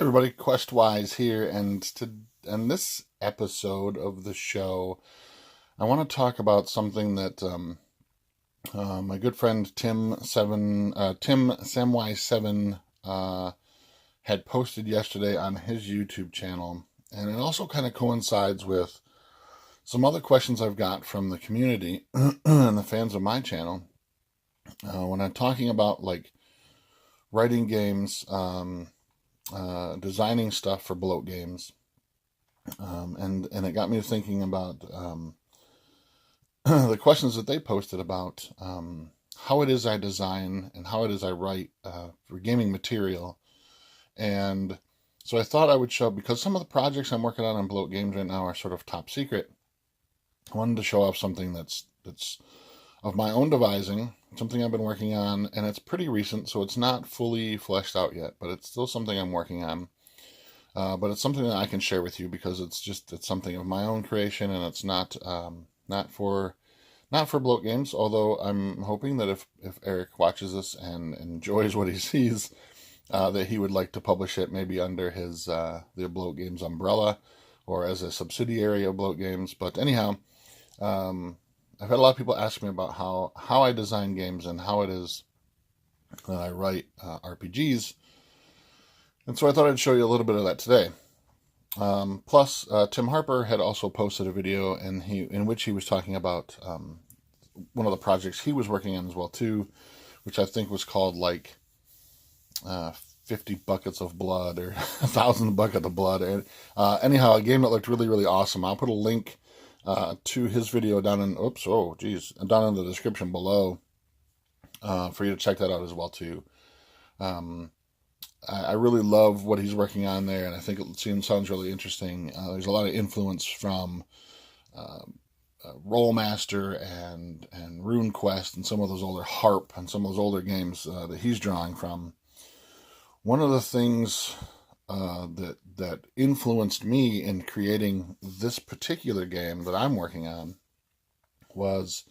Everybody, Questwise here, and in this episode of the show, I want to talk about something that my good friend Tim Samwise7 had posted yesterday on his YouTube channel, and it also kind of coincides with some other questions I've got from the community and the fans of my channel when I'm talking about like writing games. Designing stuff for bloat games, and it got me thinking about the questions that they posted about how it is I design and how it is I write for gaming material. And so I thought I would show, because some of the projects I'm working on bloat games right now are sort of top secret. I wanted to show off something that's of my own devising, something I've been working on, and it's pretty recent, so it's not fully fleshed out yet, but it's still something I'm working on. But it's something that I can share with you because it's something of my own creation, and it's not for bloat games. Although I'm hoping that if Eric watches this and enjoys what he sees, that he would like to publish it maybe under his the Bloat Games umbrella or as a subsidiary of Bloat Games. But anyhow. I've had a lot of people ask me about how I design games and how it is that I write RPGs. And so I thought I'd show you a little bit of that today. Plus, Tim Harper had also posted a video in which he was talking about one of the projects he was working on as well too, which I think was called like 50 Buckets of Blood or 1,000 Buckets of Blood. And anyhow, a game that looked really, really awesome. I'll put a link to his video down in down in the description below for you to check that out as well too. I really love what he's working on there, and I think it sounds really interesting. There's a lot of influence from Rollmaster and RuneQuest and some of those older Harp and some of those older games that he's drawing from. One of the things that influenced me in creating this particular game that I'm working on was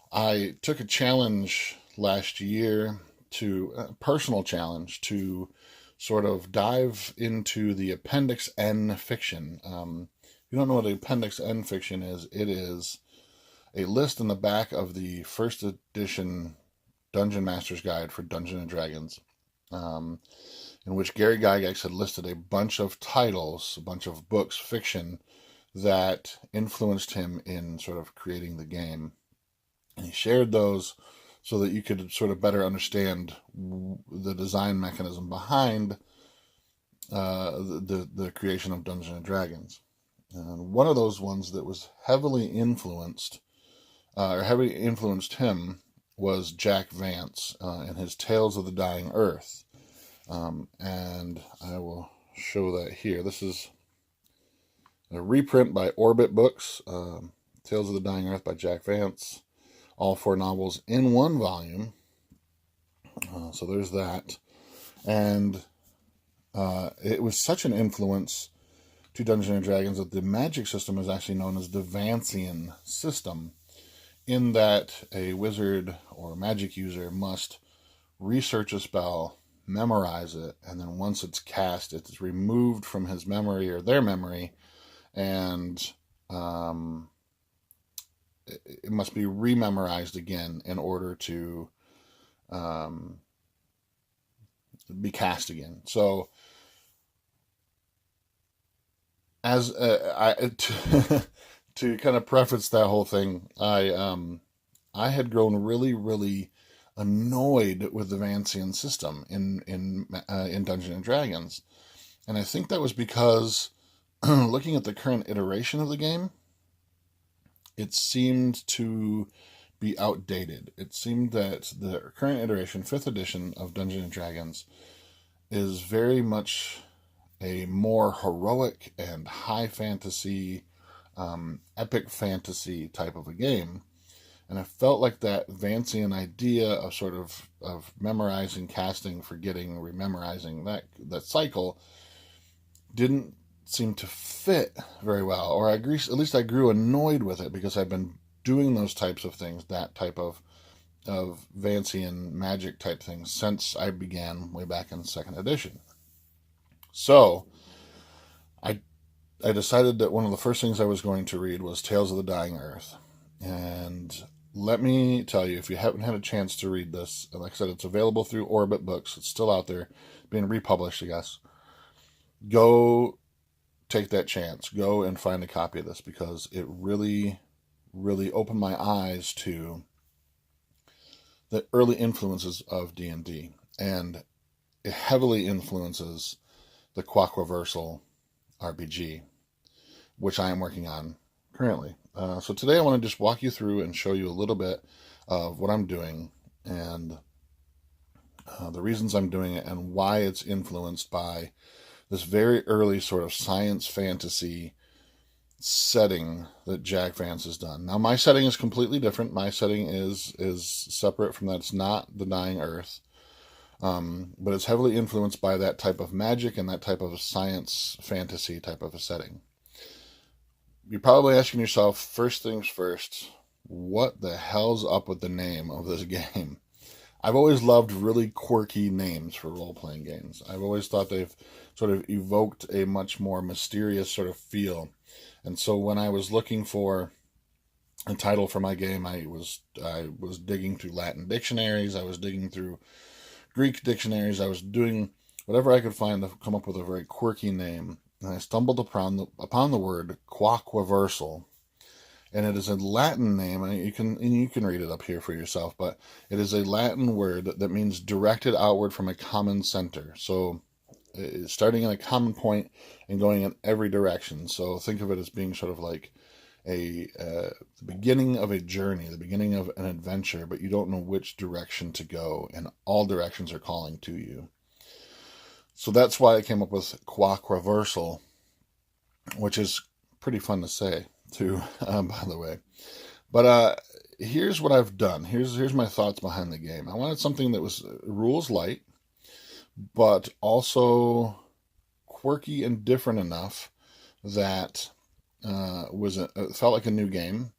I took a challenge last year, a personal challenge, to sort of dive into the Appendix N fiction. If you don't know what the Appendix N fiction is, it is a list in the back of the first edition Dungeon Master's Guide for Dungeons and Dragons. In which Gary Gygax had listed a bunch of titles, a bunch of books, fiction, that influenced him in sort of creating the game. And he shared those so that you could sort of better understand the design mechanism behind the creation of Dungeons and Dragons. And one of those ones that was heavily influenced him was Jack Vance and his Tales of the Dying Earth. And I will show that here. This is a reprint by Orbit Books, Tales of the Dying Earth by Jack Vance. All 4 novels in one volume. So there's that. And it was such an influence to Dungeons and Dragons that the magic system is actually known as the Vancian system, in that a wizard or magic user must research a spell, memorize it, and then once it's cast, it's removed from his memory or their memory, and it must be rememorized again in order to be cast again. So, as to kind of preface that whole thing, I had grown really, really annoyed with the Vancian system in Dungeons and Dragons, and I think that was because looking at the current iteration of the game, it seemed to be outdated. It seemed that the current iteration, 5th edition of Dungeons and Dragons, is very much a more heroic and high fantasy, epic fantasy type of a game. And I felt like that Vancian idea of sort of memorizing, casting, forgetting, rememorizing, that cycle didn't seem to fit very well. Or at least I grew annoyed with it because I've been doing those types of things, that type of Vancian magic type things, since I began way back in 2nd edition. So I I decided that one of the first things I was going to read was Tales of the Dying Earth. And let me tell you, if you haven't had a chance to read this, and like I said, it's available through Orbit Books. It's still out there, being republished, I guess. Go take that chance. Go and find a copy of this, because it really, really opened my eyes to the early influences of D&D. And it heavily influences the Quaquaversal RPG, which I am working on currently. So today I want to just walk you through and show you a little bit of what I'm doing, and the reasons I'm doing it, and why it's influenced by this very early sort of science fantasy setting that Jack Vance has done. Now, my setting is completely different. My setting is separate from that. It's not the Dying Earth, but it's heavily influenced by that type of magic and that type of science fantasy type of a setting. You're probably asking yourself, first things first, what the hell's up with the name of this game? I've always loved really quirky names for role-playing games. I've always thought they've sort of evoked a much more mysterious sort of feel. And so when I was looking for a title for my game, I was digging through Latin dictionaries, I was digging through Greek dictionaries, I was doing whatever I could find to come up with a very quirky name. And I stumbled upon the word Quaquaversal. And it is a Latin name, and you can read it up here for yourself, but it is a Latin word that means directed outward from a common center. So starting in a common point and going in every direction. So think of it as being sort of like the beginning of a journey, the beginning of an adventure, but you don't know which direction to go, and all directions are calling to you. So that's why I came up with Quaquaversal, which is pretty fun to say too, by the way. But here's what I've done. Here's my thoughts behind the game. I wanted something that was rules light, but also quirky and different enough that felt like a new game,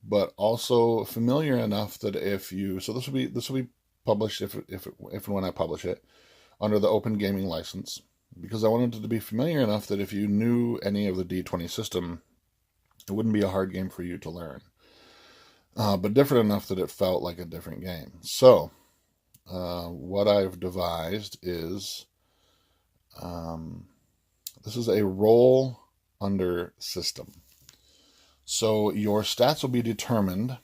but also familiar enough that this will be published if and when I publish it under the Open Gaming license, because I wanted it to be familiar enough that if you knew any of the D20 system, it wouldn't be a hard game for you to learn, but different enough that it felt like a different game. So what I've devised is this is a roll under system. So your stats will be determined.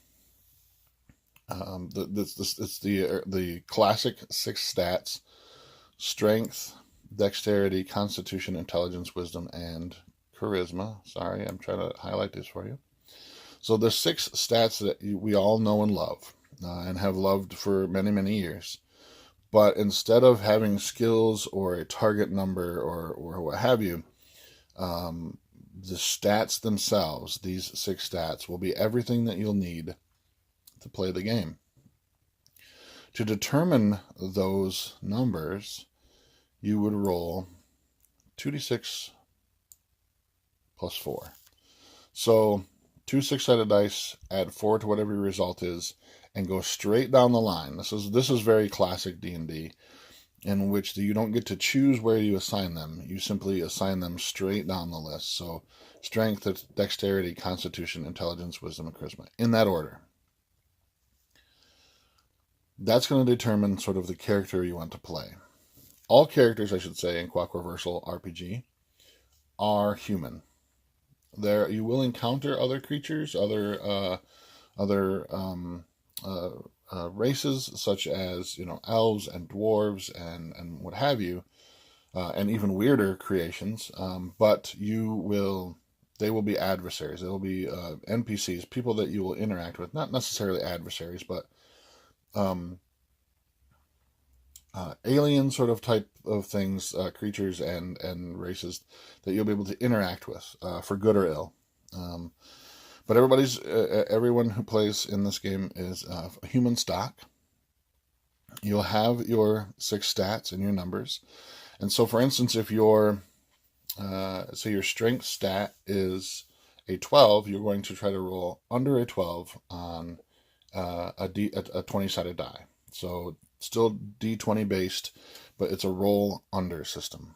It's the classic 6 stats: strength, dexterity, constitution, intelligence, wisdom, and charisma. Sorry, I'm trying to highlight this for you. So there's 6 stats that we all know and love, and have loved for many, many years. But instead of having skills or a target number or what have you, the stats themselves, these 6 stats, will be everything that you'll need to play the game. To determine those numbers, you would roll 2d6 plus 4. So 2 6-sided dice, add 4 to whatever your result is, and go straight down the line. This is very classic D&D, in which you don't get to choose where you assign them. You simply assign them straight down the list. So strength, dexterity, constitution, intelligence, wisdom, and charisma, in that order. That's going to determine sort of the character you want to play. All characters, I should say, in Quaquaversal RPG are human. There, you will encounter other creatures, other races, such as elves and dwarves and what have you, and even weirder creations. But they will be adversaries. They will be NPCs, people that you will interact with. Not necessarily adversaries, but alien sort of type of things, creatures and races that you'll be able to interact with, for good or ill. But everyone who plays in this game is a human stock. You'll have your 6 stats and your numbers. And so, for instance, if your strength stat is a 12, you're going to try to roll under a 12 on a 20-sided die. So still D20 based, but it's a roll under system.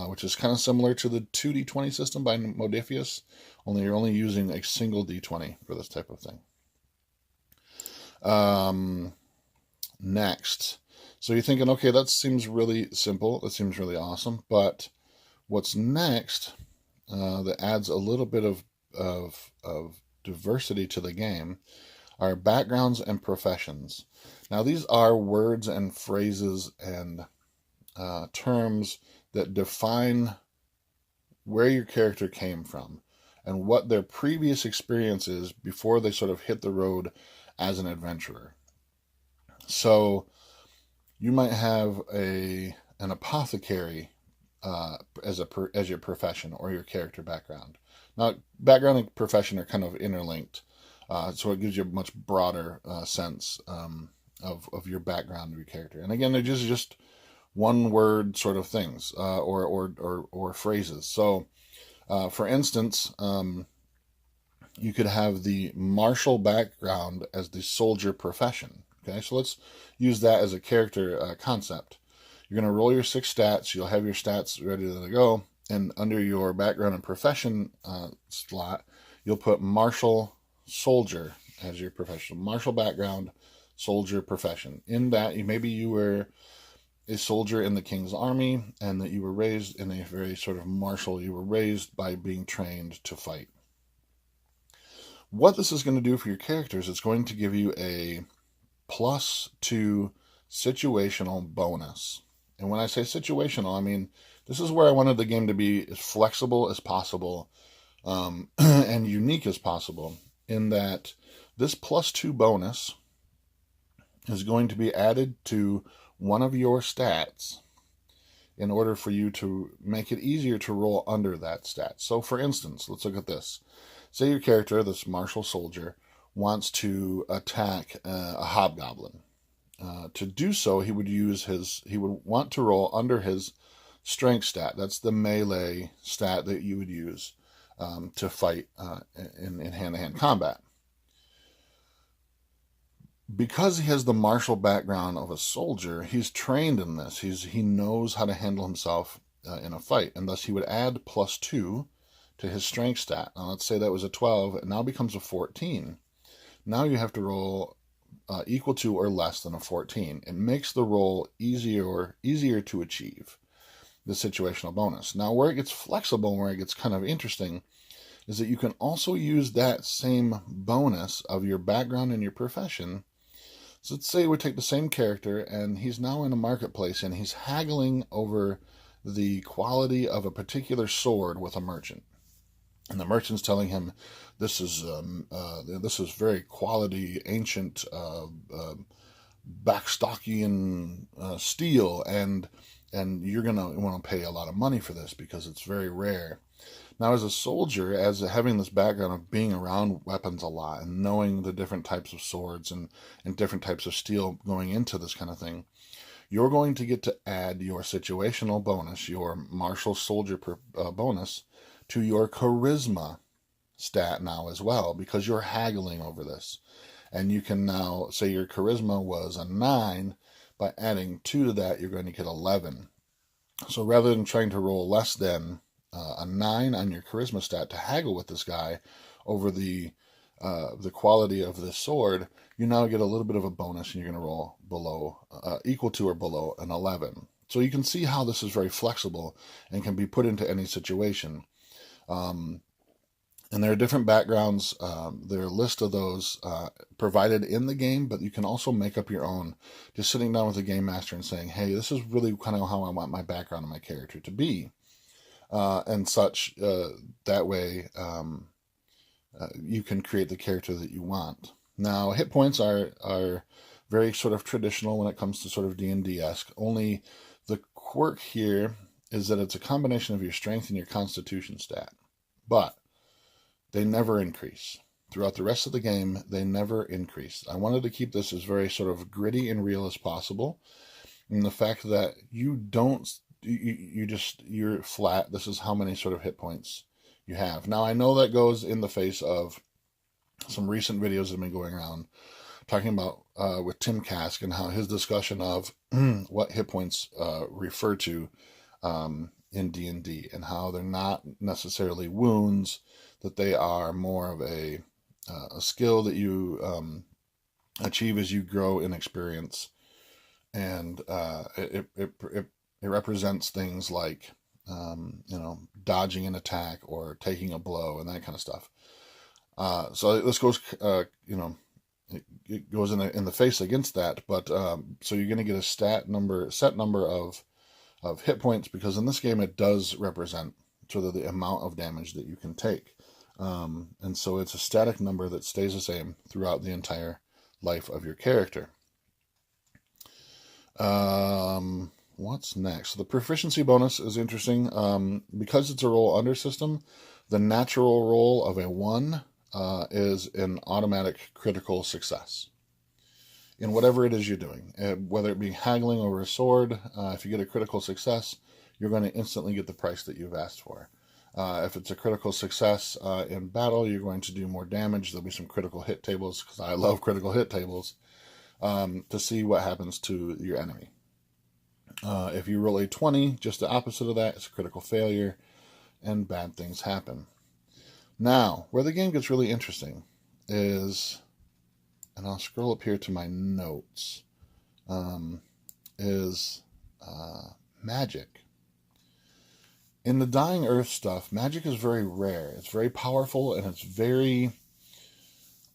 which is kind of similar to the 2d20 system by Modifius, only you're only using a single d20 for this type of thing. Next, so you're thinking, okay, that seems really simple, that seems really awesome, but what's next that adds a little bit of diversity to the game are backgrounds and professions. Now, these are words and phrases and terms that define where your character came from and what their previous experience is before they sort of hit the road as an adventurer. So you might have an apothecary as your profession or your character background. Now, background and profession are kind of interlinked, so it gives you a much broader sense of your background of your character. And again, they're just one word sort of things or phrases. So, for instance, you could have the martial background as the soldier profession. Okay, so let's use that as a character concept. You're going to roll your 6 stats. You'll have your stats ready to go. And under your background and profession slot, you'll put martial soldier as your profession. Martial background, soldier profession. In that, maybe you were a soldier in the king's army and that you were raised in a very sort of martial, you were raised by being trained to fight. What this is going to do for your characters, it's going to give you a +2 situational bonus. And when I say situational, I mean, this is where I wanted the game to be as flexible as possible and unique as possible, in that this +2 bonus is going to be added to one of your stats in order for you to make it easier to roll under that stat. So for instance, let's look at this. Say your character, this martial soldier, wants to attack a hobgoblin. To do so, he would want to roll under his strength stat. That's the melee stat that you would use to fight in hand-to-hand combat. Because he has the martial background of a soldier, he's trained in this. He knows how to handle himself in a fight, and thus he would add +2 to his strength stat. Now let's say that was a 12, it now becomes a 14. Now you have to roll equal to or less than a 14. It makes the roll easier to achieve the situational bonus. Now, where it gets flexible, where it gets kind of interesting, is that you can also use that same bonus of your background and your profession. So let's say we take the same character and he's now in a marketplace and he's haggling over the quality of a particular sword with a merchant. And the merchant's telling him, this is very quality, ancient, Backstockian steel, and you're gonna want to pay a lot of money for this because it's very rare. Now, as a soldier, as having this background of being around weapons a lot and knowing the different types of swords and different types of steel going into this kind of thing, you're going to get to add your situational bonus, your martial soldier bonus, to your charisma stat now as well, because you're haggling over this. And you can now say your charisma was a 9, by adding 2 to that, you're going to get 11. So rather than trying to roll less than a 9 on your charisma stat to haggle with this guy over the quality of this sword, you now get a little bit of a bonus, and you're going to roll below, equal to or below an 11. So you can see how this is very flexible and can be put into any situation. And there are different backgrounds. There are a list of those provided in the game, but you can also make up your own, just sitting down with the game master and saying, hey, this is really kind of how I want my background and my character to be. And such, that way you can create the character that you want. Now, hit points are very sort of traditional when it comes to sort of D&D-esque. Only the quirk here is that it's a combination of your strength and your constitution stat. But they never increase. Throughout the rest of the game, they never increase. I wanted to keep this as very sort of gritty and real as possible. And the fact that you're flat. This is how many sort of hit points you have. Now, I know that goes in the face of some recent videos that have been going around talking about with Tim Kask and how his discussion of what hit points refer to in D&D, and how they're not necessarily wounds, that they are more of a skill that you achieve as you grow in experience, and it represents things like dodging an attack or taking a blow and that kind of stuff. So this goes it goes in the face against that, but so you're going to get a set number of hit points, because in this game it does represent sort of the amount of damage that you can take, and so it's a static number that stays the same throughout the entire life of your character. What's next? The proficiency bonus is interesting. Because it's a roll under system, the natural roll of a 1 is an automatic critical success in whatever it is you're doing. Whether it be haggling over a sword, if you get a critical success, you're going to instantly get the price that you've asked for. If it's a critical success in battle, you're going to do more damage. There'll be some critical hit tables, because I love critical hit tables, to see what happens to your enemy. If you roll a 20, just the opposite of that, it's a critical failure, and bad things happen. Now, where the game gets really interesting is, and I'll scroll up here to my notes, is magic. In the Dying Earth stuff, magic is very rare. It's very powerful, and it's very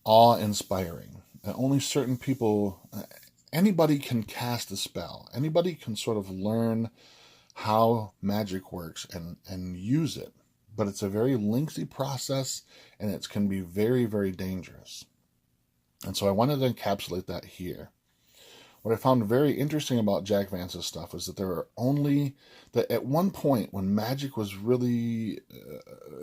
awe-inspiring. And only certain people, anybody can cast a spell. Anybody can sort of learn how magic works and use it. But it's a very lengthy process, and it can be very, very dangerous. And so I wanted to encapsulate that here. What I found very interesting about Jack Vance's stuff is that that at one point when magic was really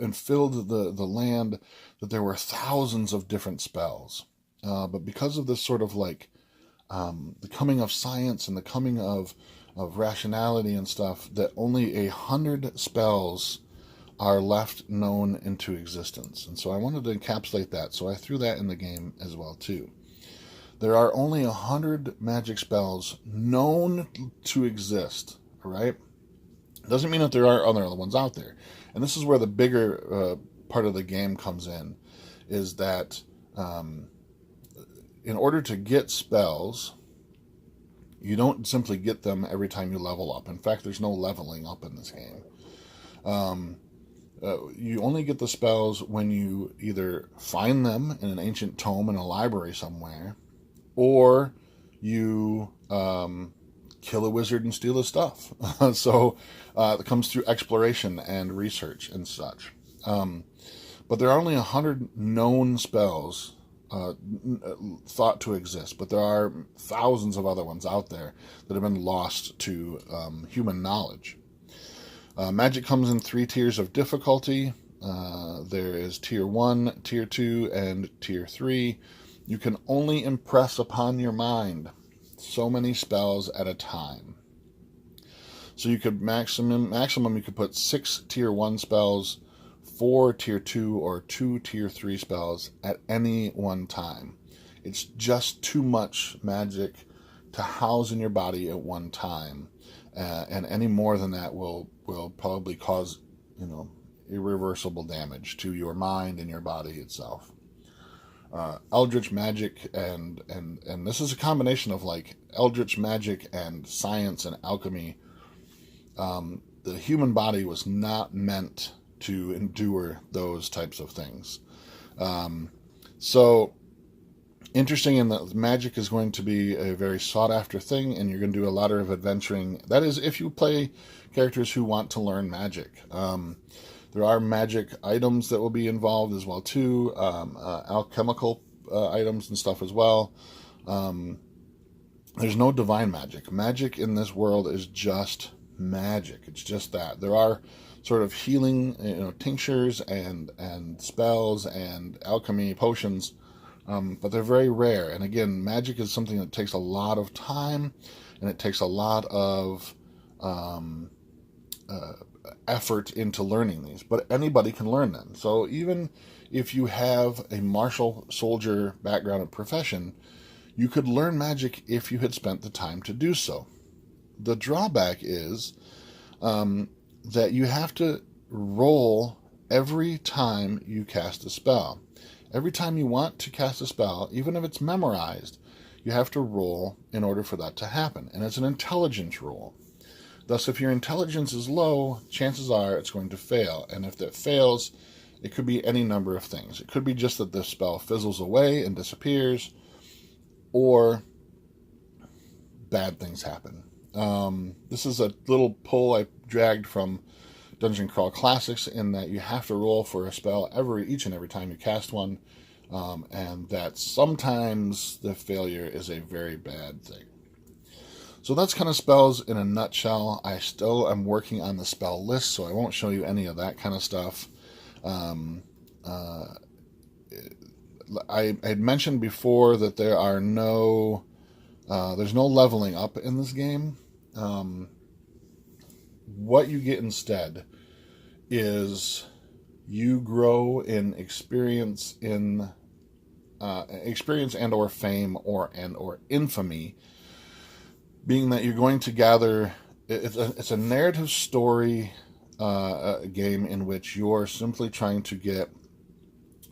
and filled the land, that there were thousands of different spells. But because of this sort of like the coming of science and the coming of rationality and stuff, that only 100 spells are left known into existence. And so I wanted to encapsulate that, so I threw that in the game as well too. There are only 100 magic spells known to exist, all right? Doesn't mean that there are other ones out there. And this is where the bigger part of the game comes in, is that in order to get spells, you don't simply get them every time you level up. In fact, there's no leveling up in this game. You only get the spells when you either find them in an ancient tome in a library somewhere, or you kill a wizard and steal his stuff. So it comes through exploration and research and such. But there are only 100 known spells thought to exist, but there are thousands of other ones out there that have been lost to human knowledge. Magic comes in 3 tiers of difficulty. There is Tier 1, Tier 2, and Tier 3. You can only impress upon your mind so many spells at a time. So you could maximum you could put 6 Tier 1 spells, 4 Tier 2, or 2 Tier 3 spells at any one time. It's just too much magic to house in your body at one time. And any more than that will probably cause, irreversible damage to your mind and your body itself. Eldritch magic and this is a combination of like eldritch magic and science and alchemy. The human body was not meant to endure those types of things. So interesting in that magic is going to be a very sought after thing, and you're going to do a lot of adventuring. That is, if you play characters who want to learn magic. There are magic items that will be involved as well too, alchemical items and stuff as well. There's no divine magic. Magic in this world is just magic. It's just that. There are sort of healing, tinctures and spells and alchemy potions, but they're very rare. And again, magic is something that takes a lot of time, and it takes a lot of effort into learning these, but anybody can learn them. So even if you have a martial soldier background and profession, you could learn magic if you had spent the time to do so. The drawback is that you have to roll every time you cast a spell. Every time you want to cast a spell, even if it's memorized, you have to roll in order for that to happen. And it's an intelligence roll. Thus, if your intelligence is low, chances are it's going to fail. And if that fails, it could be any number of things. It could be just that the spell fizzles away and disappears, or bad things happen. This is a little pull I dragged from Dungeon Crawl Classics, in that you have to roll for a spell each and every time you cast one, and that sometimes the failure is a very bad thing. So that's kind of spells in a nutshell. I still am working on the spell list, so I won't show you any of that kind of stuff. I had mentioned before that there's no leveling up in this game. What you get instead is you grow in experience and or fame or infamy, being that you're going to gather. It's a narrative story game in which you're simply trying to get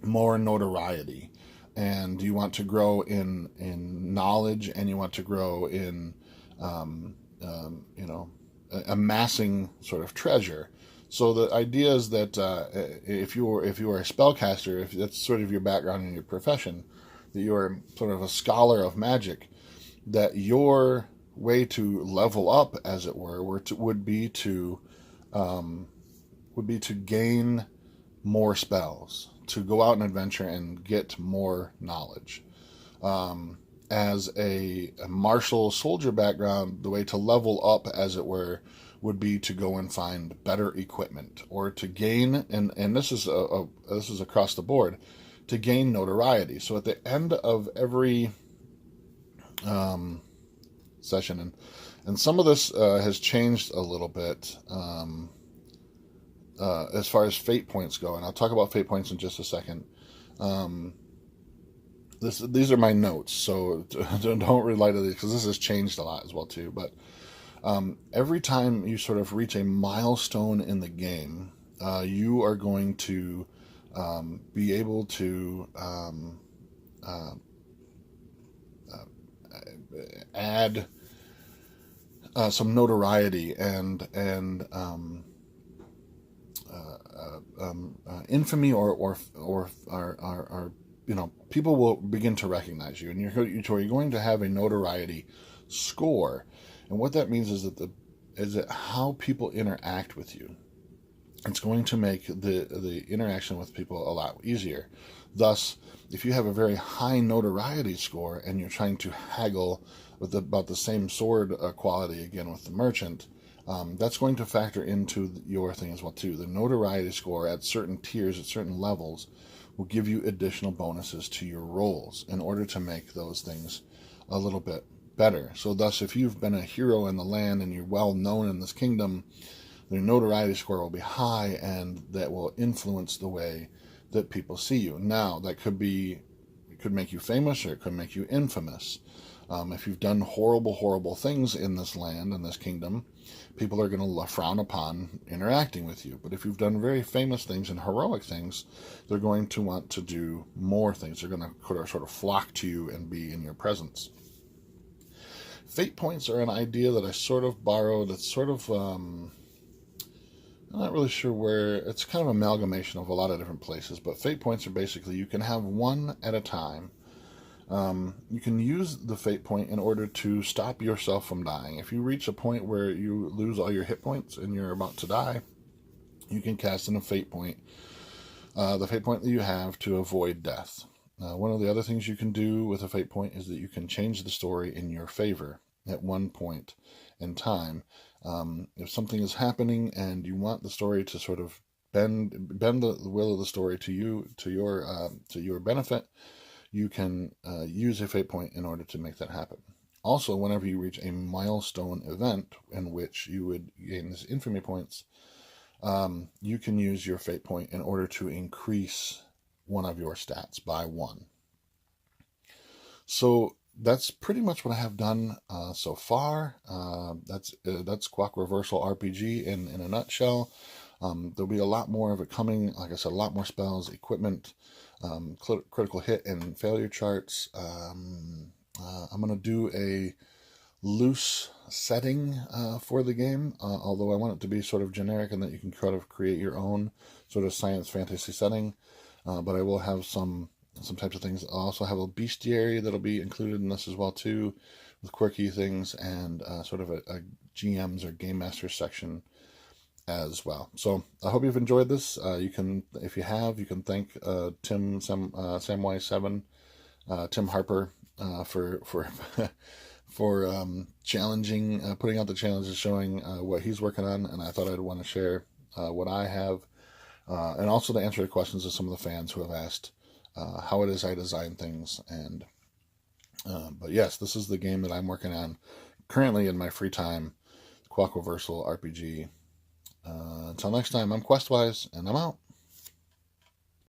more notoriety, and you want to grow in knowledge, and you want to grow in amassing sort of treasure. So the idea is that if you are a spellcaster, if that's sort of your background in your profession, that you are sort of a scholar of magic, that your way to level up, as it were, would be to gain more spells, to go out and adventure and get more knowledge. As a martial soldier background, the way to level up, as it were, would be to go and find better equipment, or to gain, and this is across the board, to gain notoriety. So at the end of every session, and some of this has changed a little bit as far as fate points go, and I'll talk about fate points in just a second. These are my notes, so don't rely to these, because this has changed a lot as well too. But every time you sort of reach a milestone in the game, you are going to be able to add some notoriety and infamy, or people will begin to recognize you, and you're going to have a notoriety score. And what that means is that how people interact with you. It's going to make the interaction with people a lot easier. Thus, if you have a very high notoriety score and you're trying to haggle with about the same sword quality again with the merchant, that's going to factor into your thing as well too. The notoriety score at certain tiers, at certain levels, will give you additional bonuses to your rolls in order to make those things a little bit better. So thus, if you've been a hero in the land and you're well known in this kingdom, their notoriety score will be high, and that will influence the way that people see you. Now, it could make you famous, or it could make you infamous. If you've done horrible things in this land, in this kingdom, people are going to frown upon interacting with you. But if you've done very famous things and heroic things, they're going to want to do more things. They're going to sort of flock to you and be in your presence. Fate points are an idea that I sort of borrowed. It's sort of, I'm not really sure where, it's kind of an amalgamation of a lot of different places, but fate points are basically, you can have one at a time. You can use the fate point in order to stop yourself from dying. If you reach a point where you lose all your hit points and you're about to die, you can cast in a fate point, the fate point that you have, to avoid death. One of the other things you can do with a fate point is that you can change the story in your favor at one point in time. If something is happening and you want the story to sort of bend the will of the story to your benefit, you can use a fate point in order to make that happen. Also, whenever you reach a milestone event in which you would gain this infamy points, you can use your fate point in order to increase one of your stats by 1. So that's pretty much what I have done so far. That's Quaquaversal RPG in a nutshell. There'll be a lot more of it coming. Like I said, a lot more spells, equipment, critical hit and failure charts. I'm going to do a loose setting for the game, although I want it to be sort of generic and that you can kind of create your own sort of science fantasy setting. But I will have some types of things. I'll also have a bestiary that'll be included in this as well too, with quirky things and sort of a GM's or Game Master section as well. So I hope you've enjoyed this. You can, if you have, you can thank Samwise7, Tim Harper, for for challenging, putting out the challenges, showing what he's working on, and I thought I'd want to share what I have, and also to answer the questions of some of the fans who have asked how it is I design things. And but yes, this is the game that I'm working on currently in my free time, Quaquaversal RPG. Until next time, I'm Questwise, and I'm out.